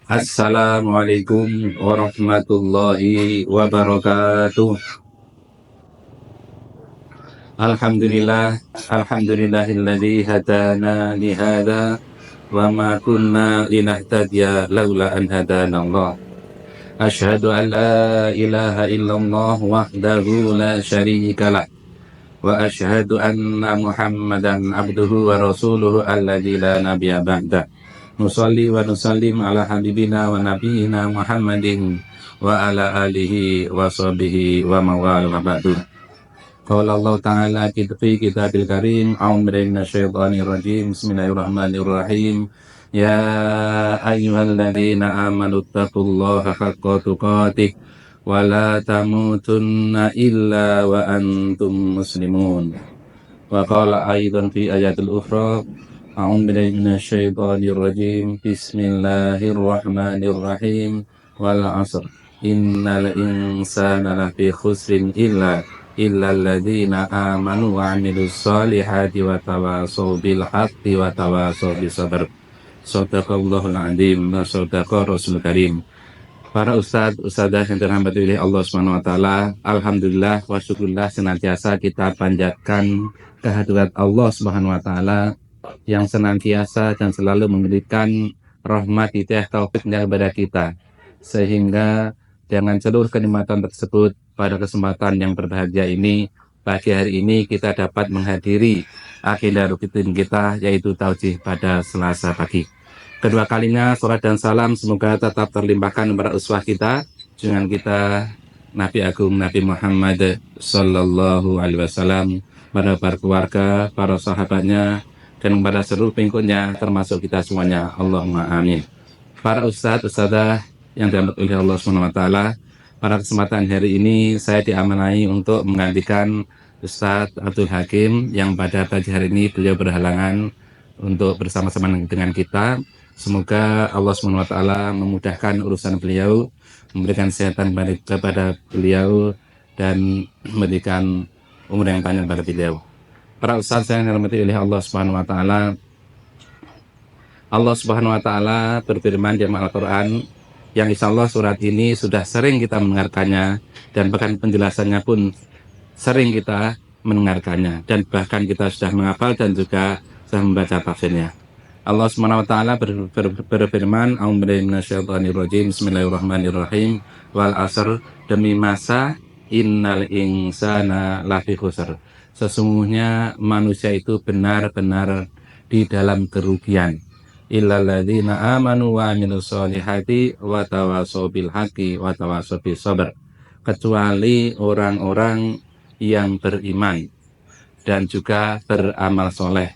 Assalamualaikum warahmatullahi wabarakatuh. Alhamdulillah, alhamdulillahilladzi hadana li hadza wa ma kunna linahtadiya laula an hadanallah. Asyhadu an la ilaha illallah wahdahu la syarika lah wa asyhadu anna Muhammadan abduhu wa rasuluhu alladzi la nabiyya ba'da. Nusalli wa nusallim ala habibina wa nabiyina Muhammadin wa ala alihi wa sahbihi wa mawala wa ba'du. Qala Allah Ta'ala fi kitabil karim, a'udzu billahi minasyaitonir rajim. Bismillahirrahmanirrahim. Ya ayyuhalladzina amanu taqullaha haqqa tuqatih wa la tamutunna illa wa antum muslimun. Wa qala aidan fi ayatil ukhra, a'udzu billahi minasyaitonir rajim. Bismillahirrahmanirrahim. Wal 'asr. Innal insana lafi khusrin illa alladzina amanu wa 'amilus solihati wa tawasaw bil haqqi wa tawasaw bis sabr. Shadaqallahul 'azim wa shadaqa Rasul Karim. Para ustadzah yang dirahmati oleh Allah Subhanahu wa taala, alhamdulillah wa syukurillah senantiasa kita panjatkan kehadirat Allah Subhanahu wa taala yang senantiasa dan selalu memberikan rahmat hidayah taufiknya kepada kita, sehingga dengan seluruh kenikmatan tersebut pada kesempatan yang berbahagia ini, pagi hari ini kita dapat menghadiri agenda rutin kita, yaitu taujih pada Selasa pagi. Kedua kalinya salat dan salam semoga tetap terlimpahkan kepada uswah kita, junjungan kita Nabi Agung Nabi Muhammad Sallallahu Alaihi Wasallam, pada para keluarga, para sahabatnya, dan kepada seluruh pengikutnya termasuk kita semuanya. Allahumma amin. Para ustadz-ustadzah yang dirahmati oleh Allah Subhanahu wa taala, pada kesempatan hari ini saya diamanai untuk menggantikan Ustadz Abdul Hakim yang pada pagi hari ini beliau berhalangan untuk bersama-sama dengan kita. Semoga Allah Subhanahu wa taala memudahkan urusan beliau, memberikan kesehatan kepada beliau, dan memberikan umur yang panjang pada beliau. Para ustaz yang dirahmati oleh Allah Subhanahu wa taala, Allah Subhanahu wa taala berfirman di Al-Qur'an yang insyaallah surat ini sudah sering kita mendengarkannya, dan bahkan penjelasannya pun sering kita mendengarkannya, dan bahkan kita sudah menghafal dan juga sudah membaca tafsirnya. Allah Subhanahu wa taala berfirman, a'udzu billahi minasyaitonir rajim. Bismillahirrahmanirrahim. Wal 'asr, demi masa, innal insana lafi khusr. Sesungguhnya manusia itu benar-benar di dalam kerugian. Illal ladzina amanu wa 'amilus solihati wa tawasaw bil haqqi wa tawasaw bis sabr. Kecuali orang-orang yang beriman dan juga beramal soleh,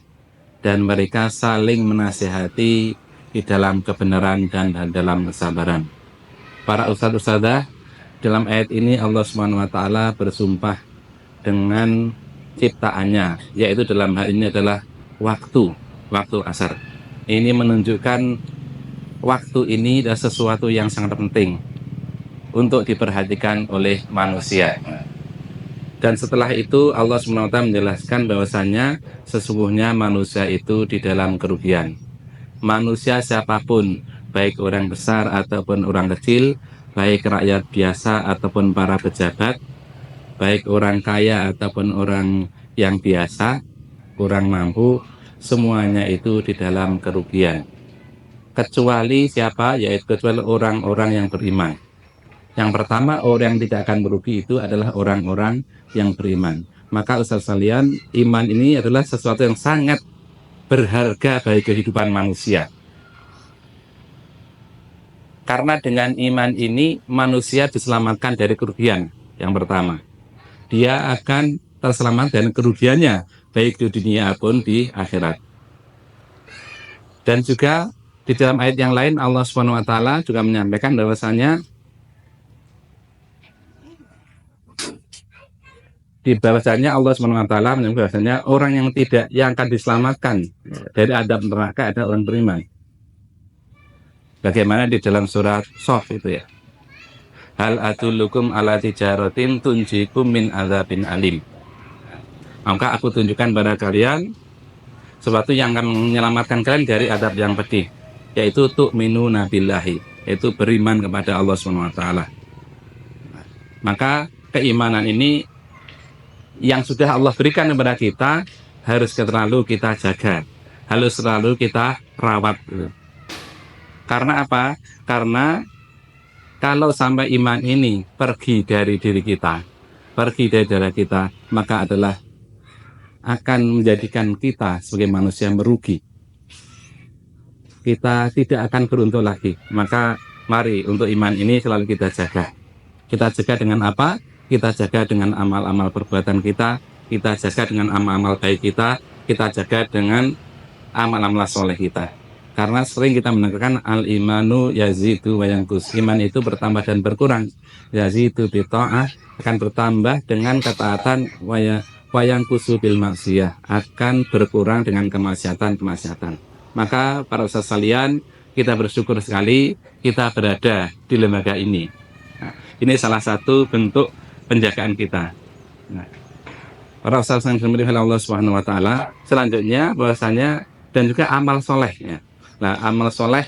dan mereka saling menasihati di dalam kebenaran dan dalam kesabaran. Para ustadz-ustadzah, dalam ayat ini Allah Subhanahu wa taala bersumpah dengan ciptaannya, yaitu dalam hal ini adalah waktu asar. Ini menunjukkan waktu ini adalah sesuatu yang sangat penting untuk diperhatikan oleh manusia. Dan setelah itu Allah SWT menjelaskan bahwasannya sesungguhnya manusia itu di dalam kerugian. Manusia siapapun, baik orang besar ataupun orang kecil, baik rakyat biasa ataupun para pejabat, baik orang kaya ataupun orang yang biasa, kurang mampu, semuanya itu di dalam kerugian. Kecuali siapa? Yaitu kecuali orang-orang yang beriman. Yang pertama, orang yang tidak akan merugi itu adalah orang-orang yang beriman. Maka ustaz sekalian, iman ini adalah sesuatu yang sangat berharga bagi kehidupan manusia. Karena dengan iman ini manusia diselamatkan dari kerugian. Yang pertama, dia akan terselamat dari kerugiannya, baik di dunia maupun di akhirat. Dan juga di dalam ayat yang lain Allah Subhanahu wa taala juga menyampaikan bahwasanya di bahwasanya Allah Subhanahu wa taala menyebut bahwasanya orang yang akan diselamatkan dari adab neraka adalah orang beriman. Bagaimana di dalam surat Shaf itu ya. Hal adullukum ala tijaratin tunjikum min adzabin alim. Maka aku tunjukkan pada kalian sesuatu yang akan menyelamatkan kalian dari adab yang pedih, yaitu tu'minuna billahi. yaitu beriman kepada Allah SWT. Maka keimanan ini yang sudah Allah berikan kepada kita harus selalu kita jaga, harus selalu kita rawat. Karena apa? Karena kalau sampai iman ini pergi dari diri kita, pergi dari darah kita, maka adalah akan menjadikan kita sebagai manusia merugi. Kita tidak akan beruntung lagi. Maka mari untuk iman ini selalu kita jaga. Kita jaga dengan apa? Kita jaga dengan amal-amal perbuatan kita jaga dengan amal-amal baik kita jaga dengan amal-amal soleh kita. Karena sering kita mendengarkan al-imanu yazidu wa yanqus. Iman itu bertambah dan berkurang. Yazidu bi ta'ah, akan bertambah dengan ketaatan, wa yanqusu bil maksiyah, akan berkurang dengan kemaksiatan. Maka para ustaz sekalian, kita bersyukur sekali kita berada di lembaga ini. Nah, ini salah satu bentuk penjagaan kita. Nah, para ustaz yang dimuliakan Allah Subhanahu wa taala, selanjutnya bahwasanya dan juga amal soleh ya. Nah, amal soleh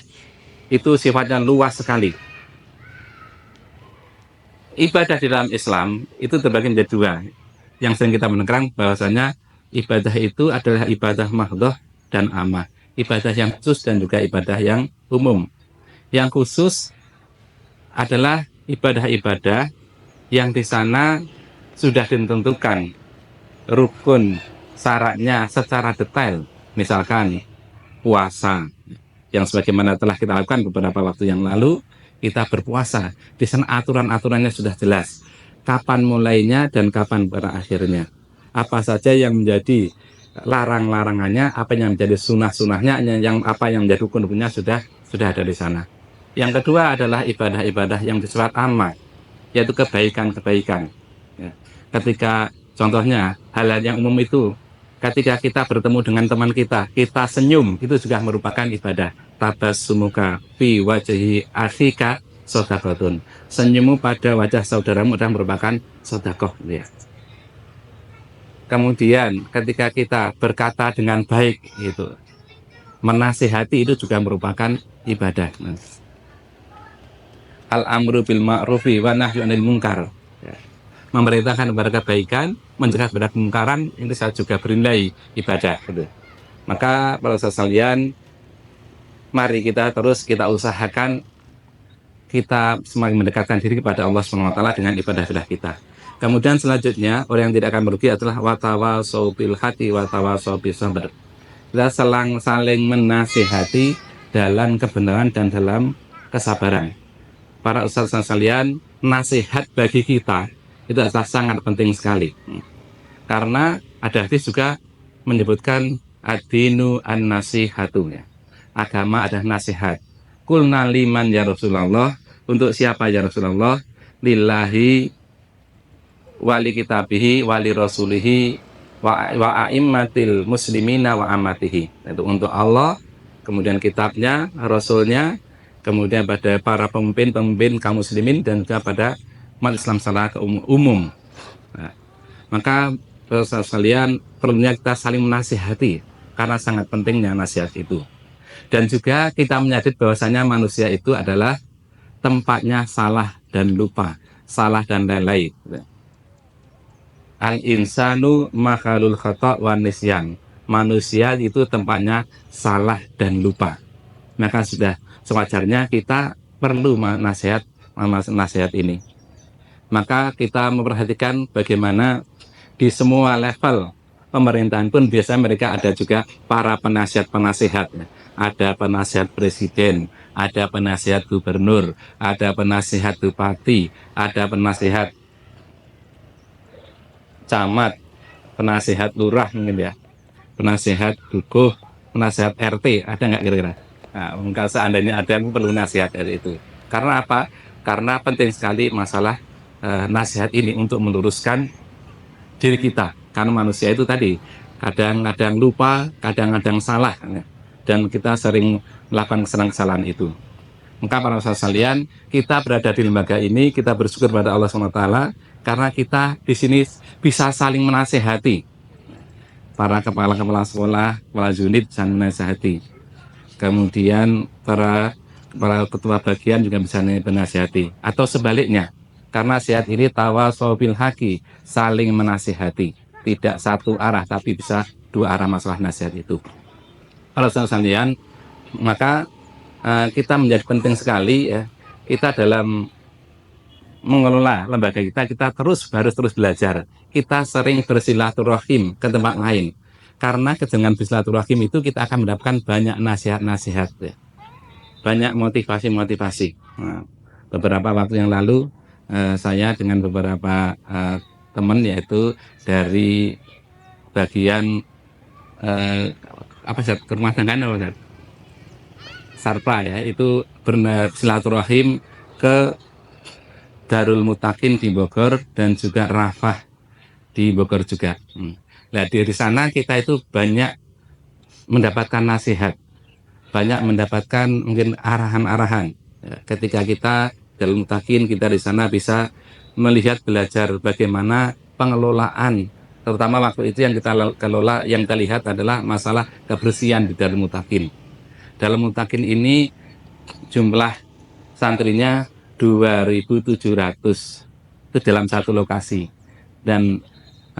itu sifatnya luas sekali. Ibadah di dalam Islam itu terbagi menjadi dua. Yang sering kita mendengarkan bahwasanya ibadah itu adalah ibadah mahdhah dan amah. Ibadah yang khusus dan juga ibadah yang umum. Yang khusus adalah ibadah-ibadah yang di sana sudah ditentukan rukun syaratnya secara detail. Misalkan puasa, yang sebagaimana telah kita lakukan beberapa waktu yang lalu, kita berpuasa. Di sana aturan-aturannya sudah jelas. Kapan mulainya dan kapan berakhirnya. Apa saja yang menjadi larang-larangannya, apa yang menjadi sunah-sunahnya, apa yang menjadi rukun-rukunnya sudah ada di sana. Yang kedua adalah ibadah-ibadah yang bersifat amal, yaitu kebaikan-kebaikan. Ya. Ketika contohnya hal-hal yang umum itu, ketika kita bertemu dengan teman kita senyum, itu juga merupakan ibadah. Tabassumuka fi wajhi akhika shadaqatun. Senyummu pada wajah saudaramu adalah merupakan sedekah. Ya. Kemudian ketika kita berkata dengan baik, itu menasihati itu juga merupakan ibadah. Al-amru bil ma'rufi wa nahyu 'anil munkar. Ya. Memerintahkan kepada kebaikan, mencegah kepada kemungkaran, itu saya juga bernilai ibadah. Gitu. Maka para saudara sekalian, mari kita usahakan kita semakin mendekatkan diri kepada Allah SWT dengan ibadah-ibadah kita. Kemudian selanjutnya, orang yang tidak akan merugi adalah watawasau bil haqi watawasau bis sabr. Kita saling menasihati dalam kebenaran dan dalam kesabaran. Para ustaz sekalian, nasihat bagi kita itu adalah sangat penting sekali. Karena ada hadis juga menyebutkan ad-dinu an-nasihatu, ya. Agama adalah nasihat. Qulna liman ya Rasulullah, untuk siapa ya Rasulullah? Lillahi wali kitabihi wali rasulihi wa a'immatil muslimina wa amatihi. Itu untuk Allah, kemudian kitabnya, rasulnya, kemudian pada para pemimpin kaum muslimin dan juga pada umat Islam secara umum. Nah, maka sekalian perlunya kita saling menasihati karena sangat pentingnya nasihat itu. Dan juga kita menyadari bahwasanya manusia itu adalah tempatnya salah dan lupa, salah dan lain-lain. Al-insanu makhlul khata' wa nisyan. Manusia itu tempatnya salah dan lupa. Maka sudah sewajarnya kita perlu nasihat ini. Maka kita memperhatikan bagaimana di semua level pemerintahan pun biasanya mereka ada juga para penasihat. Ada penasihat presiden, ada penasihat gubernur, ada penasihat bupati, ada penasihat camat, penasihat lurah mungkin ya, penasihat dukuh, penasihat RT, ada nggak kira-kira? Nah, mungkin seandainya ada yang perlu nasihat dari itu. Karena apa? Karena penting sekali masalah nasihat ini untuk meluruskan diri kita. Karena manusia itu tadi kadang-kadang lupa, kadang-kadang salah, dan kita sering melakukan kesalahan itu. Maka para saudara sekalian, kita berada di lembaga ini, kita bersyukur pada Allah SWT karena kita di sini bisa saling menasehati. Para kepala-kepala sekolah, kepala unit saling menasehati. Kemudian para para ketua bagian juga bisa menasihati, atau sebaliknya, karena nasihat ini tawasau bil haqi, saling menasihati, tidak satu arah tapi bisa dua arah masalah nasihat itu. Kalau sekalian, maka kita menjadi penting sekali ya, kita dalam mengelola lembaga kita harus terus belajar. Kita sering bersilaturahim ke tempat lain, karena dengan bersilaturahim itu kita akan mendapatkan banyak nasihat-nasihat ya, banyak motivasi-motivasi. Nah, beberapa waktu yang lalu saya dengan beberapa teman, yaitu dari bagian apa sih, rumah tangga apa Sarpa ya, itu bersilaturahim ke Darul Mutakin di Bogor dan juga Rafah di Bogor juga. Nah, di sana kita itu banyak mendapatkan nasihat, banyak mendapatkan mungkin arahan-arahan. Ya, ketika kita Darul Mutakin, kita di sana bisa melihat, belajar bagaimana pengelolaan, terutama waktu itu yang kita kelola, yang kita lihat adalah masalah kebersihan di Darul Mutakin. Darul Mutakin ini jumlah santrinya 2.700 itu dalam satu lokasi, dan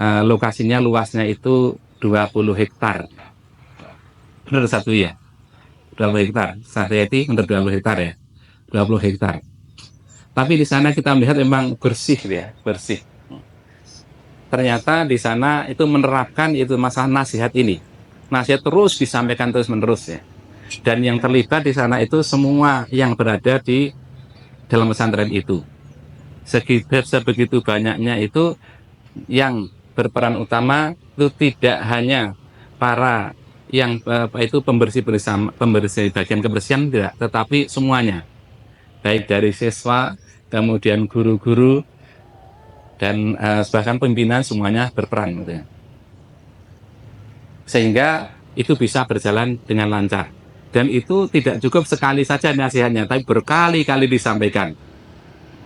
lokasinya luasnya itu 20 hektar. Benar satu ya, 20 hektar. Saya itu benar 20 hektar ya, 20 hektar. Tapi di sana kita melihat memang bersih ya, bersih. Ternyata di sana itu menerapkan itu masalah nasihat ini. Nasihat terus disampaikan terus menerus ya. Dan yang terlibat di sana itu semua yang berada di dalam pesantren itu. Sebegitu banyaknya itu yang berperan utama itu tidak hanya para yang itu pembersih bagian kebersihan tidak, tetapi semuanya, baik dari siswa, kemudian guru-guru, dan bahkan pimpinan, semuanya berperan gitu ya. Sehingga itu bisa berjalan dengan lancar. Dan itu tidak cukup sekali saja nasihatnya, tapi berkali-kali disampaikan.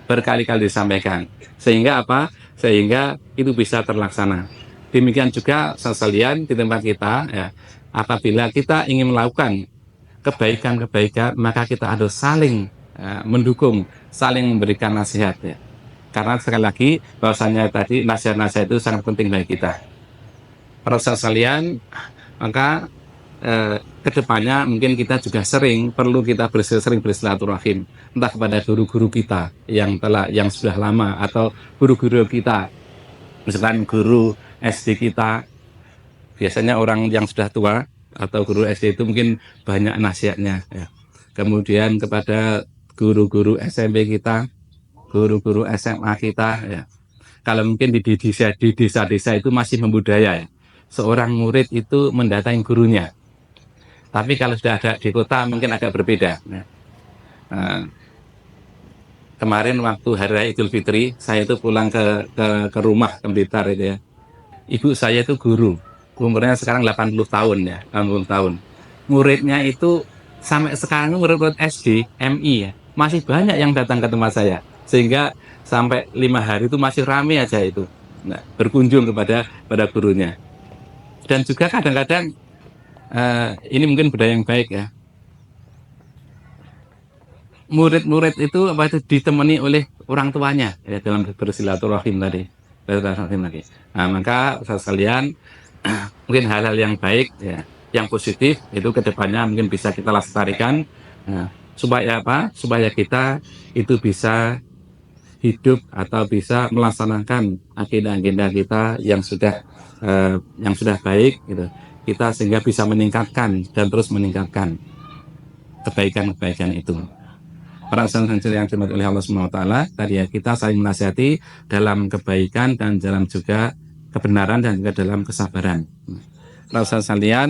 Berkali-kali disampaikan. Sehingga apa? Sehingga itu bisa terlaksana. Demikian juga sekalian di tempat kita ya, apabila kita ingin melakukan kebaikan-kebaikan, maka kita harus saling mendukung, saling memberikan nasihat ya. Karena sekali lagi bahwasanya tadi nasihat-nasihat itu sangat penting bagi kita. Para sekalian, maka kedepannya mungkin kita juga perlu kita sering bersilaturahim, entah kepada guru-guru kita yang sudah lama, atau guru-guru kita, misalkan guru SD kita, biasanya orang yang sudah tua atau guru SD itu mungkin banyak nasihatnya ya. Kemudian kepada guru-guru SMP kita, guru-guru SMA kita ya. Kalau mungkin di desa-desa itu masih membudaya ya, seorang murid itu mendatangi gurunya. Tapi kalau sudah ada di kota mungkin agak berbeda. Kemarin waktu Hari Raya Idul Fitri, saya itu pulang ke rumah ke Blitar itu ya. Ibu saya itu guru, umurnya sekarang 80 tahun ya, 80 tahun. Muridnya itu sampai sekarang murid-murid SD, MI ya, masih banyak yang datang ke tempat saya. Sehingga sampai 5 hari itu masih ramai aja itu. Nah, berkunjung kepada gurunya. Dan juga kadang-kadang ini mungkin budaya yang baik ya. Murid-murid itu ditemani oleh orang tuanya ya, dalam bersilaturahim tadi. Nah, maka sekalian mungkin hal-hal yang baik ya, yang positif itu kedepannya mungkin bisa kita lestarikan supaya apa? Supaya kita itu bisa hidup atau bisa melaksanakan agenda-agenda kita yang sudah baik gitu. Kita sehingga bisa meningkatkan dan terus meningkatkan kebaikan-kebaikan itu. Para sahabat yang dirahmati oleh Allah Subhanahu wa taala, tadi ya, kita saling menasihati dalam kebaikan dan dalam juga kebenaran dan juga dalam kesabaran. Para sahabat sekalian,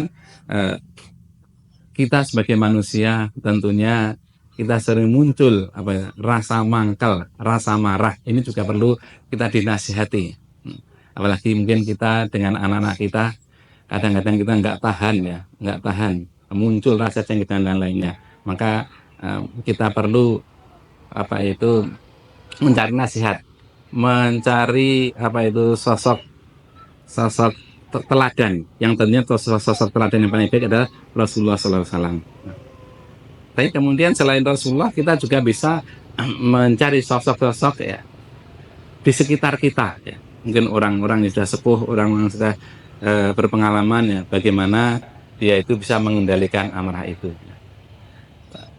kita sebagai manusia tentunya kita sering muncul rasa mangkal, rasa marah. Ini juga perlu kita dinasihati. Apalagi mungkin kita dengan anak-anak kita, kadang-kadang kita nggak tahan, muncul rasa cengkeh dan lain-lainnya. Maka kita perlu mencari nasihat, mencari sosok teladan, yang tentunya sosok teladan yang paling baik adalah Rasulullah SAW. Tapi kemudian selain Rasulullah kita juga bisa mencari sosok-sosok ya di sekitar kita ya. Mungkin orang-orang yang sudah sepuh, orang yang sudah berpengalaman ya, bagaimana dia itu bisa mengendalikan amarah itu.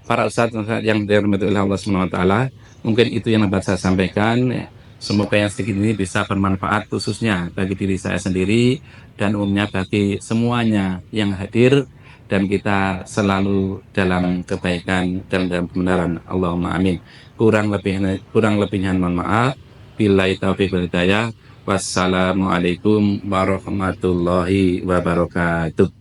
Para ustadz yang dirahmati oleh Allah Subhanahu wa taala, mungkin itu yang dapat saya sampaikan ya. Semoga yang sedikit ini bisa bermanfaat khususnya bagi diri saya sendiri dan umumnya bagi semuanya yang hadir, dan kita selalu dalam kebaikan dan dalam kebenaran. Allahumma amin. Kurang lebihnya mohon maaf. Billahi taufiq wal hidayah. Wassalamualaikum warahmatullahi wabarakatuh.